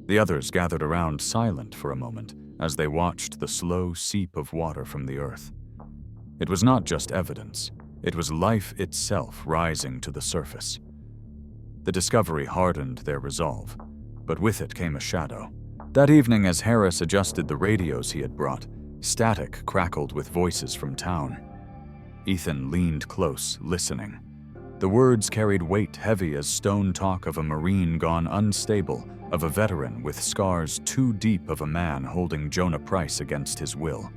The others gathered around, silent for a moment, as they watched the slow seep of water from the earth. It was not just evidence, it was life itself rising to the surface. The discovery hardened their resolve, but with it came a shadow. That evening, as Harris adjusted the radios he had brought, static crackled with voices from town. Ethan leaned close, listening. The words carried weight heavy as stone talk of a Marine gone unstable, of a veteran with scars too deep, of a man holding Jonah Price against his will.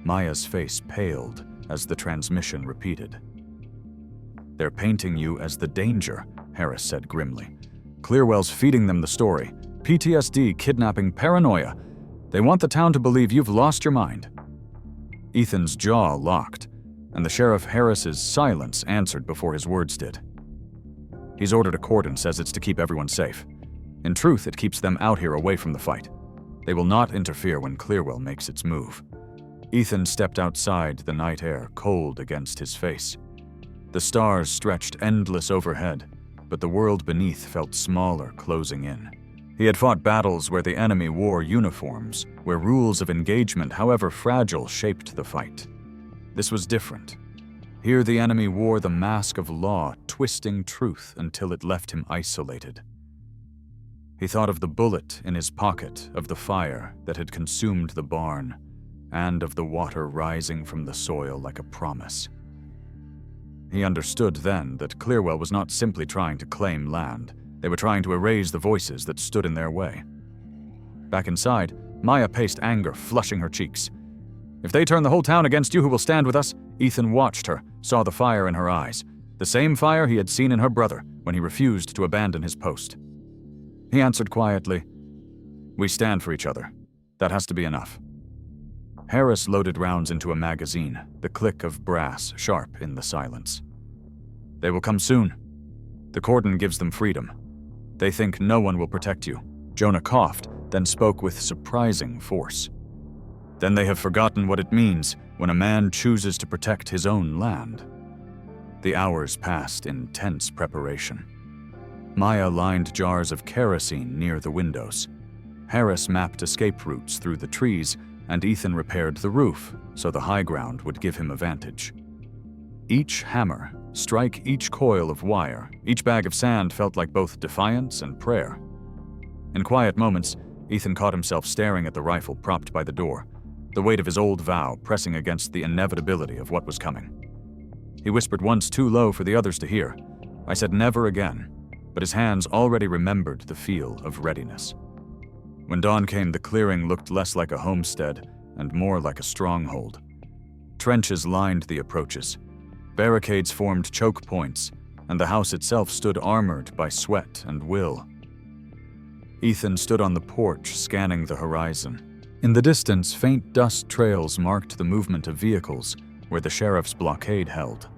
Maya's face paled as the transmission repeated. They're painting you as the danger, Harris said grimly. Clearwell's feeding them the story. PTSD, kidnapping, paranoia. They want the town to believe you've lost your mind. Ethan's jaw locked, and the Sheriff Harris's silence answered before his words did. He's ordered a cordon, says it's to keep everyone safe. In truth, it keeps them out here away from the fight. They will not interfere when Clearwell makes its move. Ethan stepped outside, the night air cold against his face. The stars stretched endless overhead, but the world beneath felt smaller, closing in. He had fought battles where the enemy wore uniforms, where rules of engagement, however fragile, shaped the fight. This was different. Here the enemy wore the mask of law, twisting truth until it left him isolated. He thought of the bullet in his pocket, of the fire that had consumed the barn, and of the water rising from the soil like a promise. He understood then that Clearwell was not simply trying to claim land. They were trying to erase the voices that stood in their way. Back inside, Maya paced anger flushing her cheeks. "If they turn the whole town against you, who will stand with us?" Ethan watched her, saw the fire in her eyes. The same fire he had seen in her brother when he refused to abandon his post. He answered quietly, "We stand for each other. That has to be enough." Harris loaded rounds into a magazine, the click of brass sharp in the silence. "They will come soon. The cordon gives them freedom. They think no one will protect you." Jonah coughed, then spoke with surprising force. "Then they have forgotten what it means when a man chooses to protect his own land." The hours passed in tense preparation. Maya lined jars of kerosene near the windows. Harris mapped escape routes through the trees, and Ethan repaired the roof so the high ground would give him a vantage. Each hammer, strike each coil of wire, each bag of sand felt like both defiance and prayer. In quiet moments, Ethan caught himself staring at the rifle propped by the door, the weight of his old vow pressing against the inevitability of what was coming. He whispered once too low for the others to hear. I said never again, but his hands already remembered the feel of readiness. When dawn came, the clearing looked less like a homestead and more like a stronghold. Trenches lined the approaches. Barricades formed choke points, and the house itself stood armored by sweat and will. Ethan stood on the porch, scanning the horizon. In the distance, faint dust trails marked the movement of vehicles where the sheriff's blockade held.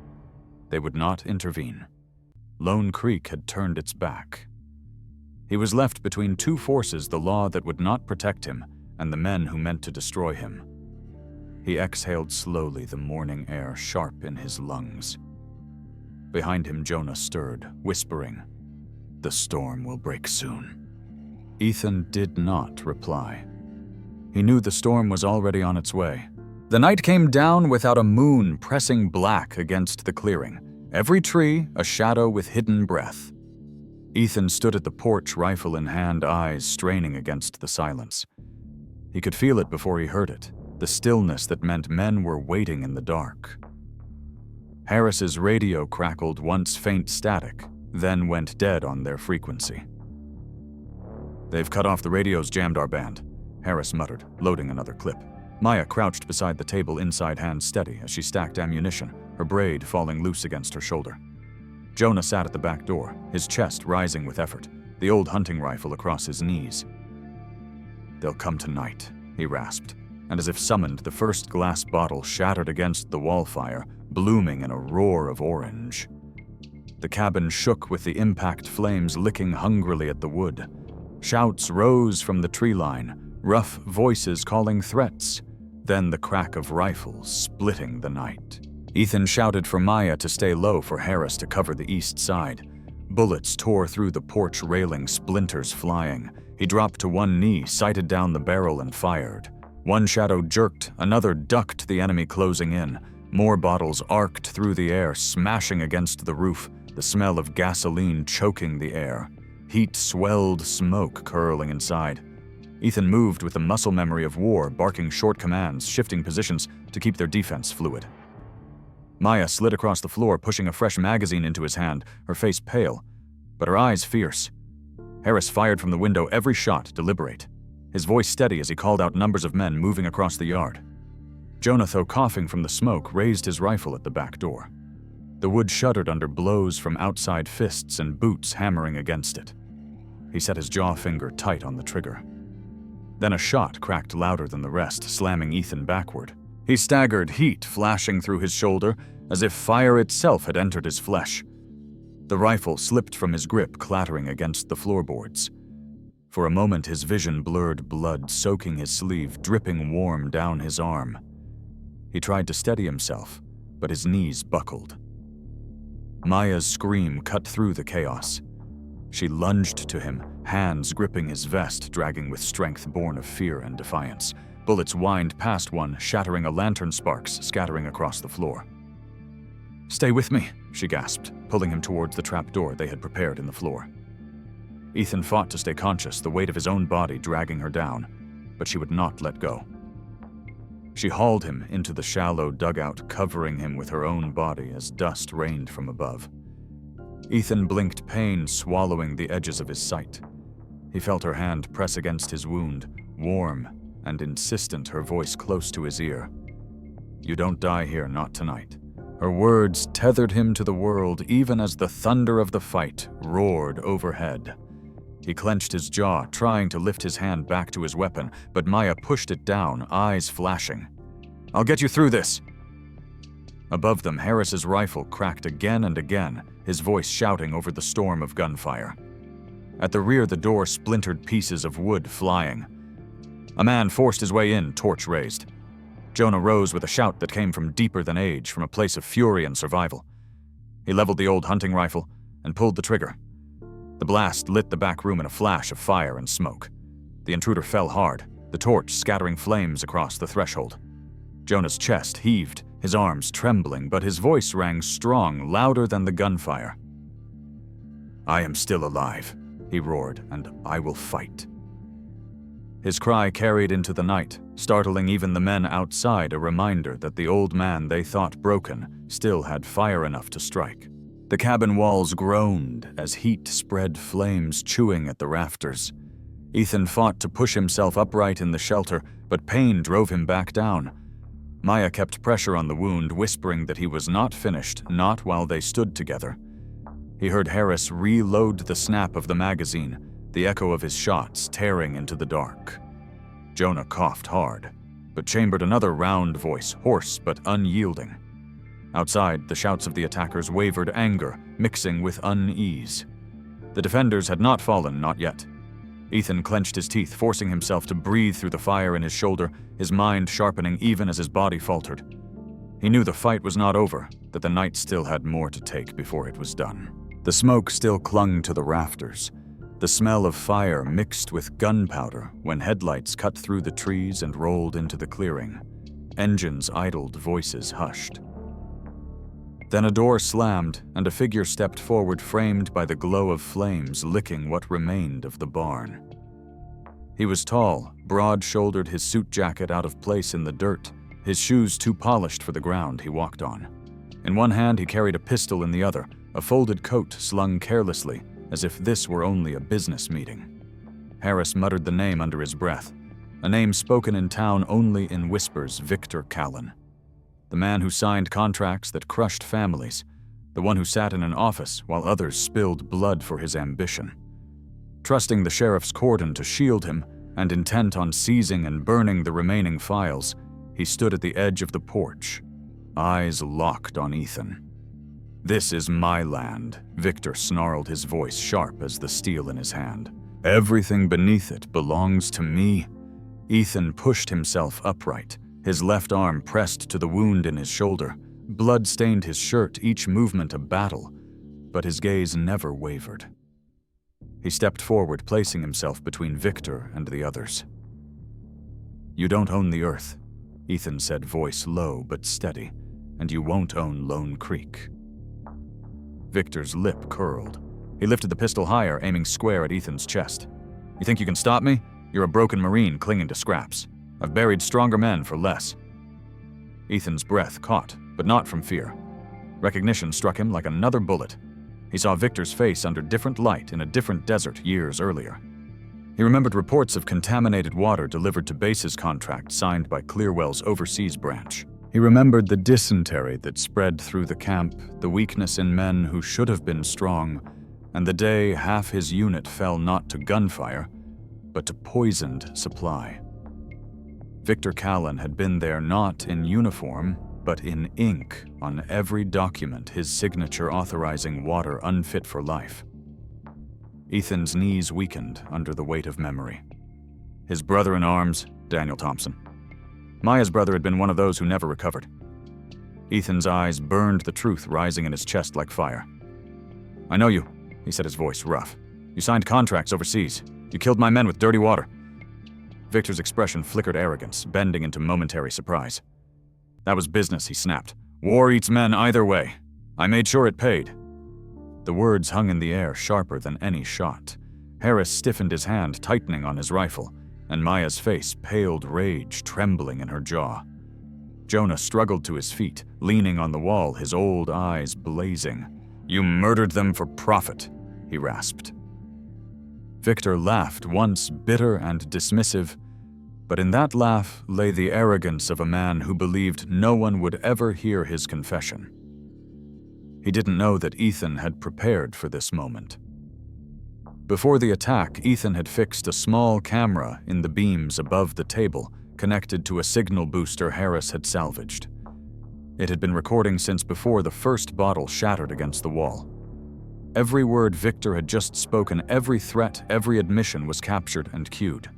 They would not intervene. Lone Creek had turned its back. He was left between two forces, the law that would not protect him and the men who meant to destroy him. He exhaled slowly, the morning air sharp in his lungs. Behind him, Jonah stirred, whispering, "The storm will break soon." Ethan did not reply. He knew the storm was already on its way. The night came down without a moon pressing black against the clearing, every tree a shadow with hidden breath. Ethan stood at the porch, rifle in hand, eyes straining against the silence. He could feel it before he heard it, the stillness that meant men were waiting in the dark. Harris's radio crackled, once faint static, then went dead on their frequency. "They've cut off the radios, jammed our band," Harris muttered, loading another clip. Maya crouched beside the table, inside hands steady as she stacked ammunition, her braid falling loose against her shoulder. Jonah sat at the back door, his chest rising with effort, the old hunting rifle across his knees. "They'll come tonight," he rasped, and as if summoned, the first glass bottle shattered against the wall fire, blooming in a roar of orange. The cabin shook with the impact, flames licking hungrily at the wood. Shouts rose from the tree line, rough voices calling threats, then the crack of rifles splitting the night. Ethan shouted for Maya to stay low, for Harris to cover the east side. Bullets tore through the porch railing, splinters flying. He dropped to one knee, sighted down the barrel, and fired. One shadow jerked, another ducked the enemy closing in. More bottles arced through the air, smashing against the roof, the smell of gasoline choking the air. Heat swelled, smoke curling inside. Ethan moved with the muscle memory of war, barking short commands, shifting positions to keep their defense fluid. Maya slid across the floor, pushing a fresh magazine into his hand, her face pale, but her eyes fierce. Harris fired from the window, every shot deliberate, his voice steady as he called out numbers of men moving across the yard. Jonah, though coughing from the smoke, raised his rifle at the back door. The wood shuddered under blows from outside fists and boots hammering against it. He set his jaw finger tight on the trigger. Then a shot cracked louder than the rest, slamming Ethan backward. He staggered, heat flashing through his shoulder, as if fire itself had entered his flesh. The rifle slipped from his grip, clattering against the floorboards. For a moment, his vision blurred, blood soaking his sleeve, dripping warm down his arm. He tried to steady himself, but his knees buckled. Maya's scream cut through the chaos. She lunged to him, hands gripping his vest, dragging with strength born of fear and defiance. Bullets whined past one, shattering a lantern, sparks scattering across the floor. "Stay with me," she gasped, pulling him towards the trap door they had prepared in the floor. Ethan fought to stay conscious, the weight of his own body dragging her down, but she would not let go. She hauled him into the shallow dugout, covering him with her own body as dust rained from above. Ethan blinked, pain swallowing the edges of his sight. He felt her hand press against his wound, warm and insistent, her voice close to his ear. "You don't die here, not tonight." Her words tethered him to the world even as the thunder of the fight roared overhead. He clenched his jaw, trying to lift his hand back to his weapon, but Maya pushed it down, eyes flashing. "I'll get you through this." Above them, Harris's rifle cracked again and again, his voice shouting over the storm of gunfire. At the rear, the door splintered, pieces of wood flying. A man forced his way in, torch raised. Jonah rose with a shout that came from deeper than age, from a place of fury and survival. He leveled the old hunting rifle and pulled the trigger. The blast lit the back room in a flash of fire and smoke. The intruder fell hard, the torch scattering flames across the threshold. Jonah's chest heaved, his arms trembling, but his voice rang strong, louder than the gunfire. "I am still alive," he roared, "and I will fight." His cry carried into the night, startling even the men outside, a reminder that the old man they thought broken still had fire enough to strike. The cabin walls groaned as heat spread flames, chewing at the rafters. Ethan fought to push himself upright in the shelter, but pain drove him back down. Maya kept pressure on the wound, whispering that he was not finished, not while they stood together. He heard Harris reload the snap of the magazine, the echo of his shots tearing into the dark. Jonah coughed hard, but chambered another round voice, hoarse but unyielding. Outside, the shouts of the attackers wavered, anger mixing with unease. The defenders had not fallen, not yet. Ethan clenched his teeth, forcing himself to breathe through the fire in his shoulder, his mind sharpening even as his body faltered. He knew the fight was not over, that the night still had more to take before it was done. The smoke still clung to the rafters. The smell of fire mixed with gunpowder when headlights cut through the trees and rolled into the clearing. Engines idled, voices hushed. Then a door slammed, and a figure stepped forward, framed by the glow of flames licking what remained of the barn. He was tall, broad-shouldered, his suit jacket out of place in the dirt, his shoes too polished for the ground he walked on. In one hand he carried a pistol, in the other, a folded coat slung carelessly, as if this were only a business meeting. Harris muttered the name under his breath, a name spoken in town only in whispers: Victor Callan. The man who signed contracts that crushed families, the one who sat in an office while others spilled blood for his ambition. Trusting the sheriff's cordon to shield him, and intent on seizing and burning the remaining files, he stood at the edge of the porch, eyes locked on Ethan. "This is my land," Victor snarled, his voice sharp as the steel in his hand. "Everything beneath it belongs to me." Ethan pushed himself upright, his left arm pressed to the wound in his shoulder. Blood stained his shirt, each movement a battle, but his gaze never wavered. He stepped forward, placing himself between Victor and the others. "You don't own the earth," Ethan said, voice low but steady, "and you won't own Lone Creek." Victor's lip curled. He lifted the pistol higher, aiming square at Ethan's chest. "You think you can stop me? You're a broken Marine clinging to scraps. I've buried stronger men for less." Ethan's breath caught, but not from fear. Recognition struck him like another bullet. He saw Victor's face under different light in a different desert years earlier. He remembered reports of contaminated water delivered to bases contracts signed by Clearwell's overseas branch. He remembered the dysentery that spread through the camp, the weakness in men who should have been strong, and the day half his unit fell not to gunfire, but to poisoned supply. Victor Callan had been there not in uniform, but in ink on every document, his signature authorizing water unfit for life. Ethan's knees weakened under the weight of memory. His brother in arms, Daniel Thompson. Maya's brother had been one of those who never recovered. Ethan's eyes burned, the truth rising in his chest like fire. "I know you," he said, his voice rough. "You signed contracts overseas. You killed my men with dirty water." Victor's expression flickered arrogance, bending into momentary surprise. "That was business," he snapped. "War eats men either way. I made sure it paid." The words hung in the air, sharper than any shot. Harris stiffened his hand, tightening on his rifle, and Maya's face paled, rage trembling in her jaw. Jonah struggled to his feet, leaning on the wall, his old eyes blazing. "You murdered them for profit," he rasped. Victor laughed, once bitter and dismissive, but in that laugh lay the arrogance of a man who believed no one would ever hear his confession. He didn't know that Ethan had prepared for this moment. Before the attack, Ethan had fixed a small camera in the beams above the table, connected to a signal booster Harris had salvaged. It had been recording since before the first bottle shattered against the wall. Every word Victor had just spoken, every threat, every admission was captured and cued.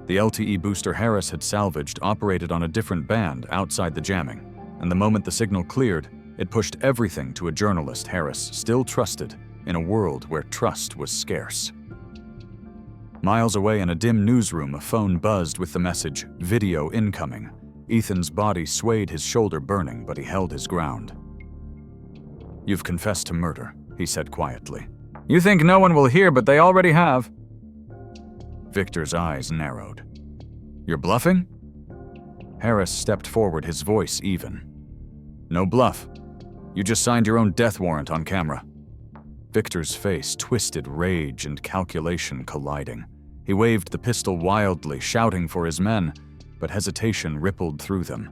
The LTE booster Harris had salvaged operated on a different band outside the jamming, and the moment the signal cleared, it pushed everything to a journalist Harris still trusted in a world where trust was scarce. Miles away in a dim newsroom, a phone buzzed with the message, "Video incoming." Ethan's body swayed, his shoulder burning, but he held his ground. "You've confessed to murder," he said quietly. "You think no one will hear, but they already have." Victor's eyes narrowed. "You're bluffing?" Harris stepped forward, his voice even. "No bluff. You just signed your own death warrant on camera." Victor's face twisted, rage and calculation colliding. He waved the pistol wildly, shouting for his men, but hesitation rippled through them.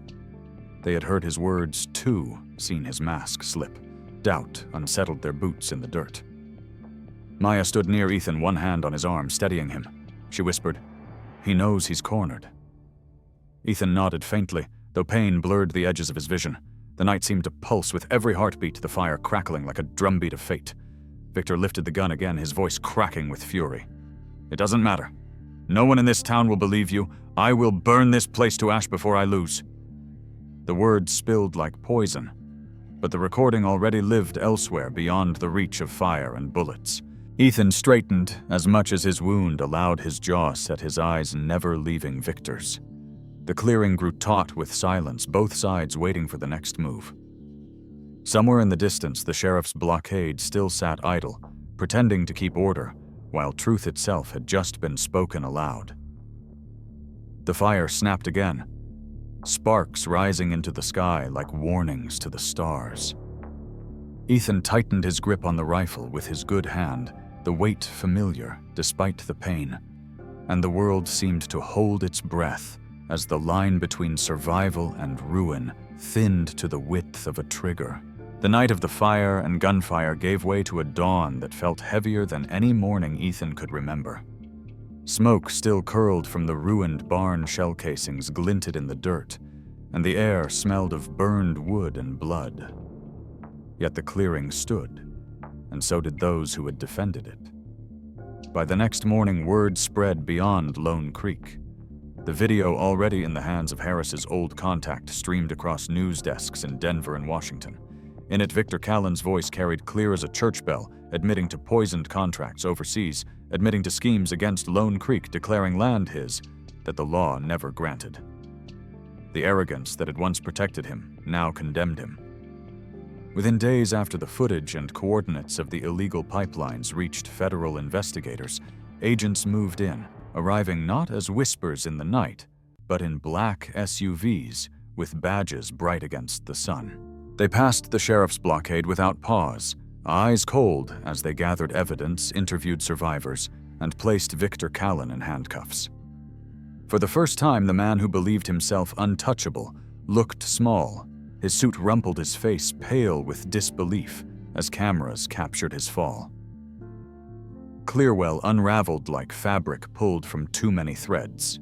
They had heard his words too, seen his mask slip. Doubt unsettled their boots in the dirt. Maya stood near Ethan, one hand on his arm, steadying him. She whispered, "He knows he's cornered." Ethan nodded faintly, though pain blurred the edges of his vision. The night seemed to pulse with every heartbeat, the fire crackling like a drumbeat of fate. Victor lifted the gun again, his voice cracking with fury. "It doesn't matter. No one in this town will believe you. I will burn this place to ash before I lose." The words spilled like poison, but the recording already lived elsewhere beyond the reach of fire and bullets. Ethan straightened as much as his wound allowed his jaw set, his eyes never leaving Victor's. The clearing grew taut with silence, both sides waiting for the next move. Somewhere in the distance, the sheriff's blockade still sat idle, pretending to keep order, while truth itself had just been spoken aloud. The fire snapped again, sparks rising into the sky like warnings to the stars. Ethan tightened his grip on the rifle with his good hand, the weight familiar despite the pain, and the world seemed to hold its breath as the line between survival and ruin thinned to the width of a trigger. The night of the fire and gunfire gave way to a dawn that felt heavier than any morning Ethan could remember. Smoke still curled from the ruined barn shell casings glinted in the dirt, and the air smelled of burned wood and blood. Yet the clearing stood, and so did those who had defended it. By the next morning, word spread beyond Lone Creek. The video, already in the hands of Harris's old contact, streamed across news desks in Denver and Washington. In it, Victor Callan's voice carried clear as a church bell, admitting to poisoned contracts overseas, admitting to schemes against Lone Creek, declaring land his that the law never granted. The arrogance that had once protected him now condemned him. Within days after the footage and coordinates of the illegal pipelines reached federal investigators, agents moved in, arriving not as whispers in the night, but in black SUVs with badges bright against the sun. They passed the sheriff's blockade without pause, eyes cold as they gathered evidence, interviewed survivors, and placed Victor Callan in handcuffs. For the first time, the man who believed himself untouchable looked small. His suit rumpled, his face pale with disbelief as cameras captured his fall. Clearwell unraveled like fabric pulled from too many threads.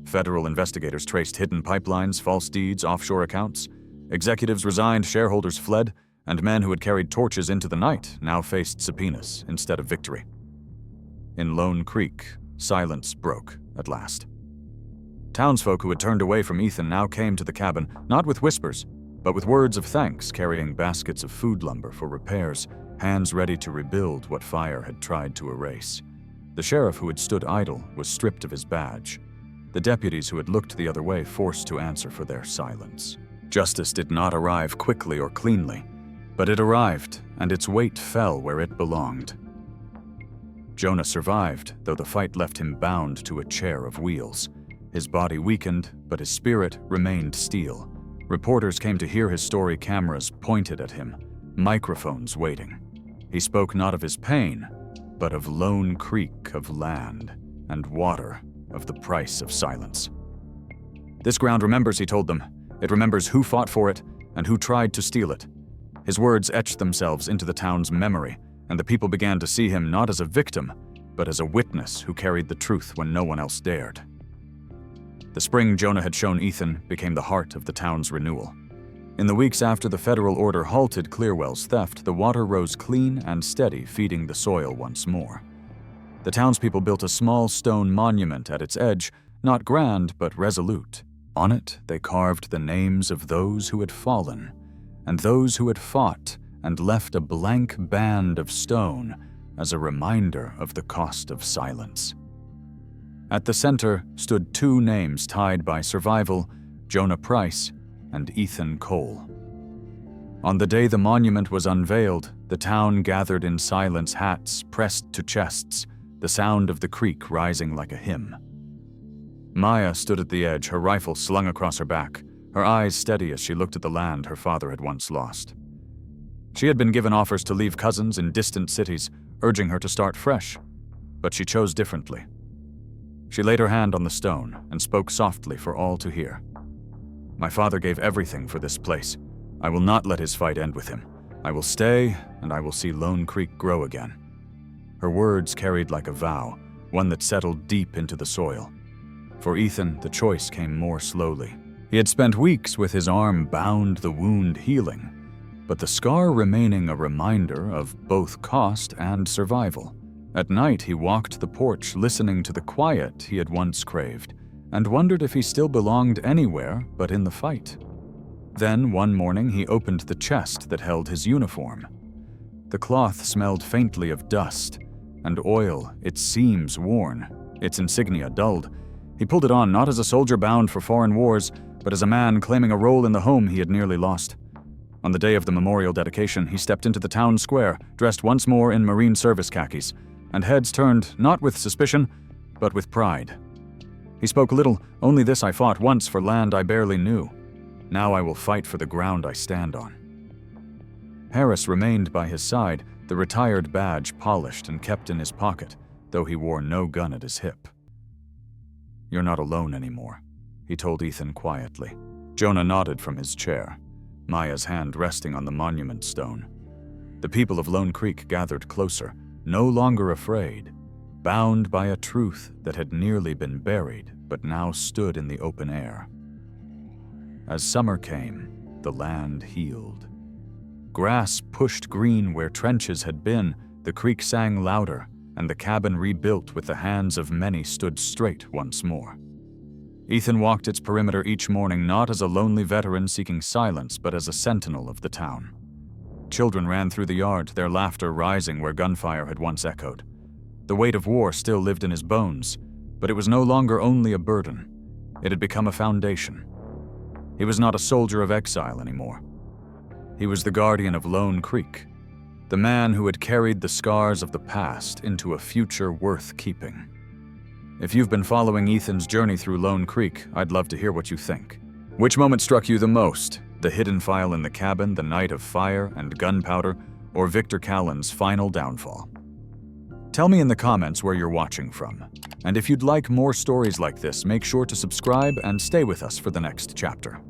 Federal investigators traced hidden pipelines, false deeds, offshore accounts. Executives resigned, shareholders fled, and men who had carried torches into the night now faced subpoenas instead of victory. In Lone Creek, silence broke at last. Townsfolk who had turned away from Ethan now came to the cabin, not with whispers, but with words of thanks, carrying baskets of food lumber for repairs, hands ready to rebuild what fire had tried to erase. The sheriff who had stood idle was stripped of his badge. The deputies who had looked the other way forced to answer for their silence. Justice did not arrive quickly or cleanly, but it arrived, and its weight fell where it belonged. Jonah survived, though the fight left him bound to a chair of wheels. His body weakened, but his spirit remained steel, Reporters came to hear his story, cameras pointed at him, microphones waiting. He spoke not of his pain, but of Lone Creek, of land and water, of the price of silence. This ground remembers, he told them. It remembers who fought for it and who tried to steal it. His words etched themselves into the town's memory, and the people began to see him not as a victim, but as a witness who carried the truth when no one else dared. The spring Jonah had shown Ethan became the heart of the town's renewal. In the weeks after the federal order halted Clearwell's theft, the water rose clean and steady, feeding the soil once more. The townspeople built a small stone monument at its edge, not grand but resolute. On it, they carved the names of those who had fallen, and those who had fought, and left a blank band of stone as a reminder of the cost of silence. At the center stood two names tied by survival, Jonah Price and Ethan Cole. On the day the monument was unveiled, the town gathered in silence, hats pressed to chests, the sound of the creek rising like a hymn. Maya stood at the edge, her rifle slung across her back, her eyes steady as she looked at the land her father had once lost. She had been given offers to leave cousins in distant cities, urging her to start fresh, but she chose differently. She laid her hand on the stone and spoke softly for all to hear. "My father gave everything for this place. I will not let his fight end with him. I will stay, and I will see Lone Creek grow again." Her words carried like a vow, one that settled deep into the soil. For Ethan, the choice came more slowly. He had spent weeks with his arm bound, the wound healing, but the scar remaining a reminder of both cost and survival. At night, he walked the porch, listening to the quiet he had once craved, and wondered if he still belonged anywhere but in the fight. Then, one morning, he opened the chest that held his uniform. The cloth smelled faintly of dust and oil, its seams worn, its insignia dulled. He pulled it on not as a soldier bound for foreign wars, but as a man claiming a role in the home he had nearly lost. On the day of the memorial dedication, he stepped into the town square, dressed once more in Marine Service khakis, and heads turned not with suspicion, but with pride. He spoke little, "Only this I fought once for land I barely knew. Now I will fight for the ground I stand on." Harris remained by his side, the retired badge polished and kept in his pocket, though he wore no gun at his hip. "You're not alone anymore," he told Ethan quietly. Jonah nodded from his chair, Maya's hand resting on the monument stone. The people of Lone Creek gathered closer, no longer afraid, bound by a truth that had nearly been buried but now stood in the open air. As summer came, the land healed. Grass pushed green where trenches had been, the creek sang louder, and the cabin rebuilt with the hands of many stood straight once more. Ethan walked its perimeter each morning not as a lonely veteran seeking silence, but as a sentinel of the town. Children ran through the yard, their laughter rising where gunfire had once echoed. The weight of war still lived in his bones, but it was no longer only a burden. It had become a foundation. He was not a soldier of exile anymore. He was the guardian of Lone Creek, the man who had carried the scars of the past into a future worth keeping. If you've been following Ethan's journey through Lone Creek, I'd love to hear what you think. Which moment struck you the most? The hidden file in the cabin, the night of fire and gunpowder, or Victor Callan's final downfall? Tell me in the comments where you're watching from. And if you'd like more stories like this, make sure to subscribe and stay with us for the next chapter.